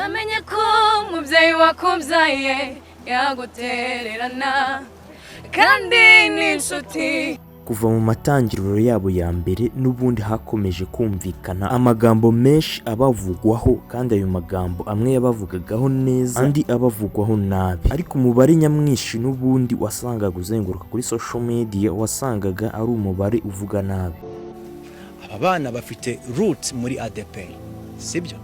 namenye ko umubyeyi wakubyaye yagutererana kandi n'inshuti. Kuva mu matangiriro yabo ya mbere n'ubundi hakomeje kumvikana amagambo menshi abavugwaho, kandi ayo magambo amwe yabavugagaho neza andi abavugwaho nabi, ariko umubare nyamwinshi n'ubundi wasangaga uzenguruka kuri social media wasangaga ari umubare uvuga nabi. Aba bana bafite roots muri adepr, sibyo?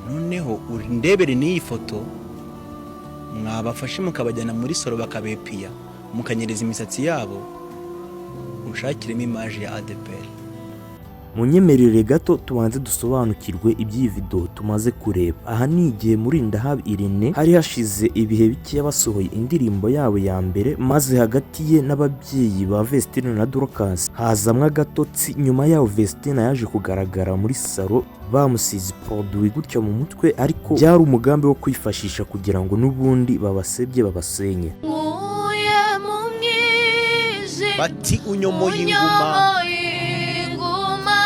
Noneho urindebere n'iyi foto mwabafashe mukabajyana muri solo bakabepiya mukanyereza imisatsi yabo, ushakiremo image ya adepr. Munyemerere gato tubanze dusobanukirwe iby'iyi video tumaze kureba. Aha ni igihe muri Ndahabi Irene hari hashize ibihe bike basohoye indirimbo yabo ya mbere, maze hagati ye n'ababyeyi ba Vestine na Dorcas hazamwa gatotsi. Nyuma yaho Vestine yaje kugaragara muri salo bamusize produit gutya mu mutwe, ariko byari umugambi wo kwifashisha kugira ngo n'ubundi babasebye babasenye. Bati unyomoye inguma,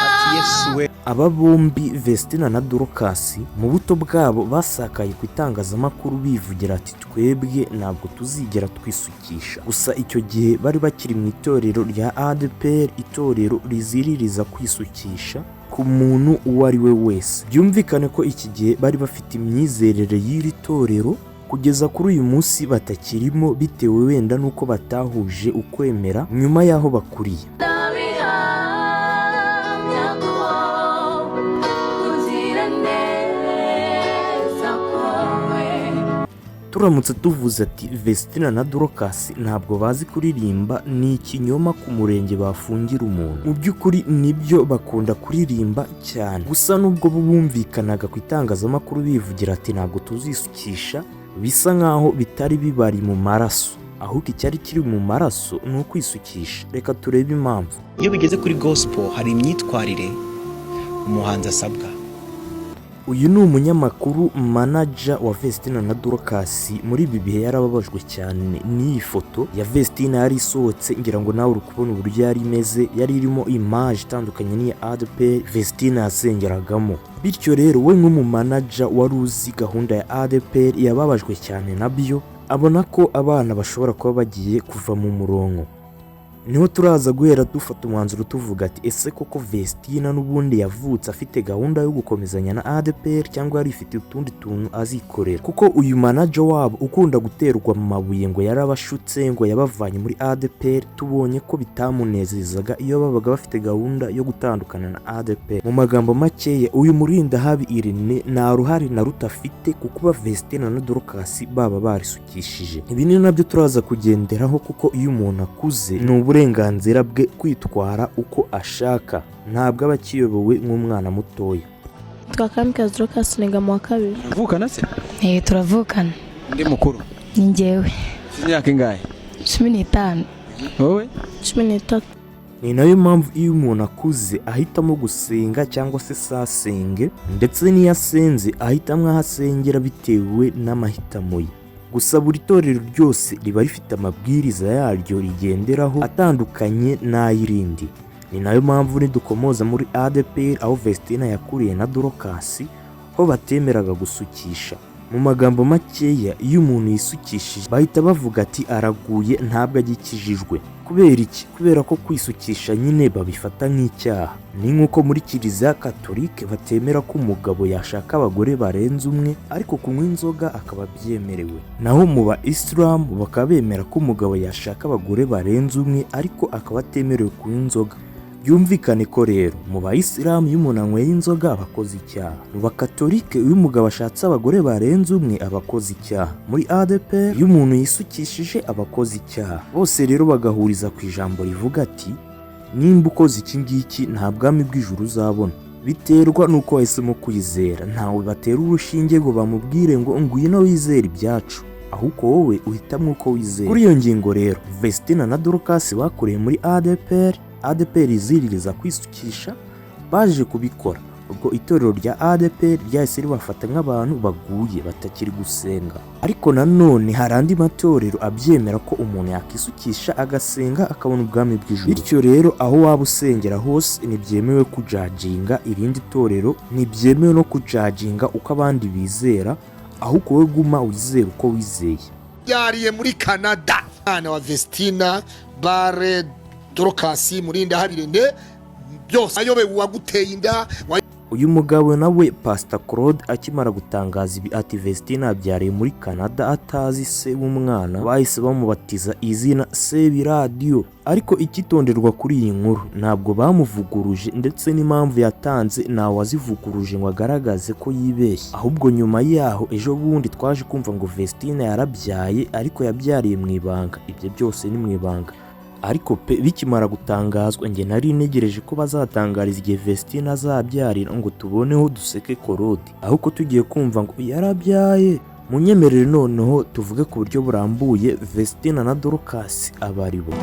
ati Yesuwe. Aba bombi Vestine na Dorcas mu buto bwabo basakaye ku itangazamakuru bivugira ati twebwe ntabwo tuzigera twisukisha. Gusa icyo gihe bari bakiri mu itorero rya adepr, itorero riziririza kwisukisha ku muntu uwo ari we wese. Byumvikane ko iki gihe bari bafite imyizerere y'iri torero kugeza kuri uyu munsi batakirimo, bitewe wenda nuko batahuje ukwemera nyuma yaho bakuriye. Turamutse tuvuze ati Vestine na Dorcas ntabwo bazi kuririmba, ni ikinyoma ku murenge bafungira umuntu. Mu by'ukuri nibyo bakunda kuririmba cyane, gusa nubwo bumvikanaga ku itangazamakuru bivugira ati ntabwo tuzisukisha, bisa nkaho bitari bibari mu maraso, ahubwo icyari kiri mu maraso ni ukwisukisha. Reka turebe impamvu. Iyo bigeze kuri gospel hari imyitwarire umuhanzi asabwa. Uyu ni umunyamakuru manager wa Vestine na Dorcas. Muri ibi bihe yarababajwe cyane n'iyi foto ya Vestine yari isohotse, ngira ngo nawe uri kubona uburyo yari imeze, yari irimo image itandukanye n'iya adepr Vestine yasengeragamo. Bityo rero we nk'umumanager wari uzi gahunda ya adepr yababajwe cyane nabyo, abona ko abana bashobora kuba bagiye kuva mu murongo. Niho turaza guhera dufata umwanzuro tuvuga ati ese koko Vestine n'ubundi yavutse afite gahunda yo gukomezanya na adepr cyangwa yari ifite utundi tuntu azikorera? Kuko uyu manager wabo ukunda guterwa mu mabuye ngo yarabashutse, ngo yabavanye muri adepr, tubonye ko bitamunezezaga iyo babaga bafite gahunda yo gutandukana na adepr. Mu magambo makeya, uyu muri Ndahabi Irene nta ruhare na ruto afite kuko Vestine na Dorcas baba barisukishije. Ibi ni nabyo turaza kugenderaho, kuko iyo umuntu akuze ni uburenganzira bwe kwitwara uko ashaka, ntabwo aba akiyobowe nk'umwana mutoya. Twakamikaze Dorcas niga mu wa kabiri. Turavukana se? Turavukana. Ndi mukuru? Ni njyewe. Imyaka ingahe? 15. Wowe? 13. Ni nayo mpamvu iyo umuntu akuze ahitamo gusenga cyangwa se sasenge, ndetse n'iyo asenze ahitamo aho asengera bitewe n'amahitamo ye. Gusa buri torero ryose riba rifite amabwiriza yaryo rigenderaho atandukanye n'ay'irindi. Ni nayo mpamvu nidukomoza muri adepr aho Vestine yakuriye na Dorcas ho batemeraga gusukisha. Mu magambo makeya, iyo umuntu yisukishije bahita bavuga ati araguye, ntabwo agikijijwe. Kubera iki? Kubera ko kwisukisha nyine babifata nk'icyaha. Ni nk'uko muri Kiliziya Katolike batemera ko umugabo yashaka abagore barenze umwe, ariko kunywa inzoga akaba byemerewe. Naho mu ba Islam bakaba bemera ko umugabo yashaka abagore barenze umwe, ariko akaba atemerewe kunywa inzoga. Byumvikane ko rero mu Bayisilamu iyo umuntu anyweye inzoga aba akoze icyaha, mu Bakatolike iyo umugabo ashatse abagore barenze umwe aba akoze icyaha, muri adepr iyo umuntu yisukishije aba akoze icyaha. Bose rero bagahuriza ku ijambo rivuga ati nimba ukoze iki ngiki nta bwami bw'ijuru uzabona. Biterwa nuko wahisemo kwizera, ntawe batera urushinge ngo bamubwire ngo ngwino wizere ibyacu, ahubwo wowe uhitamo uko wizera. Kuri iyo ngingo rero Vestine na Dorcas bakuriye muri adepr iziririza kwisukisha, baje kubikora ubwo itorero rya adepr ryahise ribafata nk'abantu baguye batakiri gusenga. Ariko nanone hari andi matorero abyemera ko umuntu yakisukisha agasenga akabona ubwami bw'ijuru. Bityo rero aho waba usengera hose ntibyemewe kujajinga irindi torero, ntibyemewe no kujajinga uko abandi bizera, ahubwo wowe guma wizera uko wizeye. Yariye muri Canada ana wa Vestine bare dorcas murinda habirende byose ayobe waguteye inda. Uyu mugabo nawe Pastor Claude akimara gutangaza ibi ati Vestine abyariye muri Canada atazi se w'umwana, bahise bamubatiza izina Sebiradio. Ariko ikitonderwa kuri iyi nkuru, ntabwo bamuvuguruje ndetse n'impamvu yatanze ntawe wazivuguruje ngo agaragaze ko yibeshye. Ahubwo nyuma yaho ejo bundi twaje kumva ngo Vestine yarabyaye ariko yabyariye mu ibanga. Ibyo byose ni mu ibanga. Ariko pe bikimara gutangazwa nge nari negereje ko bazatangariza igihe Vestine azabyarira ngo tuboneho duseke Claude, ahubwo tugiye kumva ngo yarabyaye. Munyemerere noneho tuvuge ku buryo burambuye Vestine na Dorcas abaribo.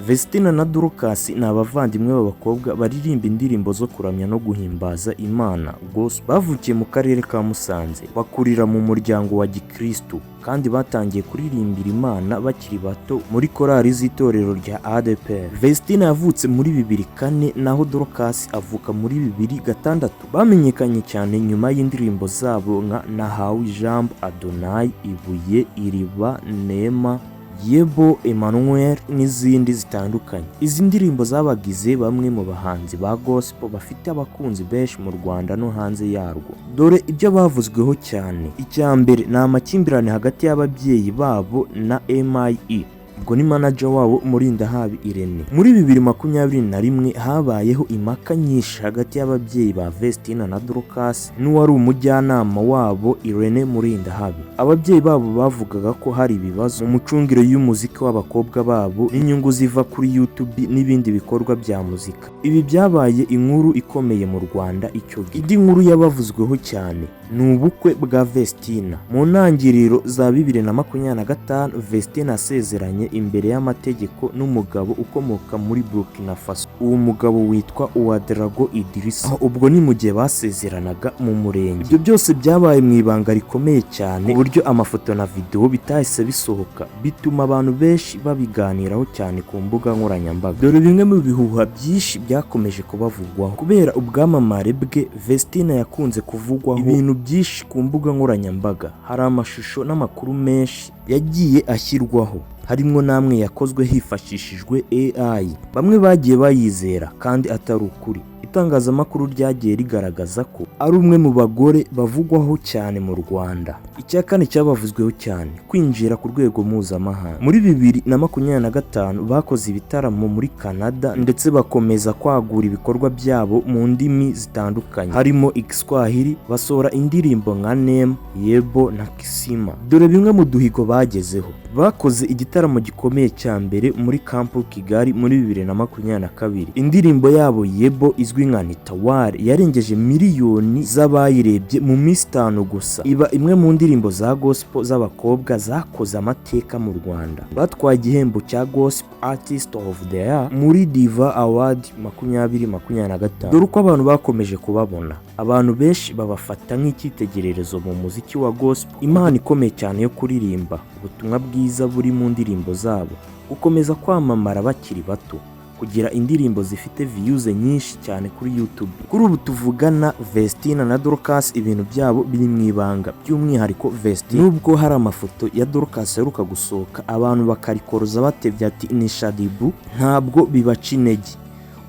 Vestine na Dorcas ni abavandimwe b'abakobwa baririmba indirimbo zo kuramya no guhimbaza Imana gospel. Bavukiye mu karere ka Musanze, bakurira mu muryango wa Gikristo kandi batangiye kuririmbira Imana bakiri bato muri korali z'itorero rya adepr. Vestine yavutse muri 2004 naho Dorcas avuka muri 2006. Bamenyekanye cyane nyuma y'indirimbo zabo nka Nahawe Ijambo, Adonai, Ibuye, Iriba, Nema, Yebo, Emmanuel n'izindi zitandukanye. Izi ndirimbo zabagize bamwe mu bahanzi ba gospel bafite abakunzi benshi mu Rwanda no hanze yarwo. Dore ibyo bavuzweho cyane. Icya mbere ni amakimbirane hagati y'ababyeyi babo na MIE, ubwo ni manager wabo Murindahabi Irene. Muri 2021 habayeho impaka nyinshi hagati y'ababyeyi ba Vestine na Dorcas n'uwari umujyanama wabo Irene Murindahabi. Ababyeyi babo bavugaga ko hari ibibazo mu mucungire y'umuziki w'abakobwa babo n'inyungu ziva kuri YouTube n'ibindi bikorwa bya muzika. Ibi byabaye inkuru ikomeye mu Rwanda icyo gihe. Indi nkuru yabavuzweho cyane ni ubukwe bwa Vestine. Mu ntangiriro za 2025 Vestine asezeranye imbere y'amategeko n'umugabo ukomoka muri Burkina Faso. Uwo mugabo witwa Ouedraogo Idrissa. Ubwo ni mu gihe basezeranaga mu murenge. Ibyo byose byabaye mu ibanga rikomeye cyane, uburyo amafoto na video bitahise bisohoka, bituma abantu benshi babiganiraho cyane ku mbuga nkoranyambaga. Dore bimwe mu bihuha byinshi byakomeje kubavugwaho. Kubera ubwamamare bwe, Vestine yakunze kuvugwaho ibintu byinshi ku mbuga nkoranyambaga. Hari amashusho n'amakuru menshi yagiye ashyirwaho, harimo namwe yakozwe hifashishijwe AI. Bamwe bagiye bayizera kandi atari ukuri. Itangazamakuru ryagiye rigaragaza ko ari umwe mu bagore bavugwaho cyane mu Rwanda. Icya kane cyabavuzweho cyane, kwinjira ku rwego mpuzamahanga. Muri 2025 bakoze ibitaramo muri Canada ndetse bakomeza kwagura ibikorwa byabo mu ndimi zitandukanye, harimo Igiswahili. Basohora indirimbo nka Nema, Yebo na Kisima. Dore bimwe mu duhigo bagezeho. Bakoze igitaramo gikomeye cya mbere muri Camp Kigali muri 2022. Indirimbo yabo Yebo izwi nka Nitaware yarengeje miliyoni z'abayirebye mu minsi 5 gusa. Iba imwe mu ndirimbo za gospel z'abakobwa zakoze amateka mu Rwanda. Batwaye igihembo cya Gospel Artist of the Year muri Diva Award 2025. Dore uko abantu bakomeje kubabona. Abantu benshi babafata nk'icyitegererezo mu muziki wa gospel, impano ikomeye cyane yo kuririmba, ubutumwa bwiza buri mu ndirimbo zabo, gukomeza kwamamara bakiri bato, kugira indirimbo zifite views nyinshi cyane kuri YouTube. Kuri ubu tuvugana Vestine na Dorcas ibintu byabo biri mu ibanga, by'umwihariko Vestine nubwo hari amafoto ya Dorcas yaruka gusohoka abantu bakarikoroza batevye ati ni Shadibu, ntabwo bibaca intege.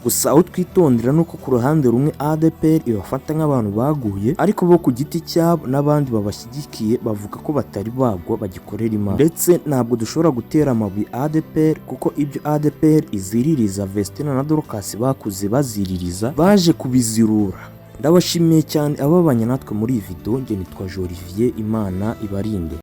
Gusa aho twitondera nuko ku ruhande rumwe adepr ibafata nk'abantu baguye, ariko bo ku giti cyabo n'abandi babashyigikiye bavuga ko batari bagwa bagikorera Imana. Ndetse ntabwo dushobora gutera amabuye adepr kuko ibyo adepr iziririza Vestine na Dorcas bakuze baziririza baje kubizirura. Ndabashimiye cyane ababanye natwe muri iyi video. Nge nitwa Olivier, Imana ibarinde.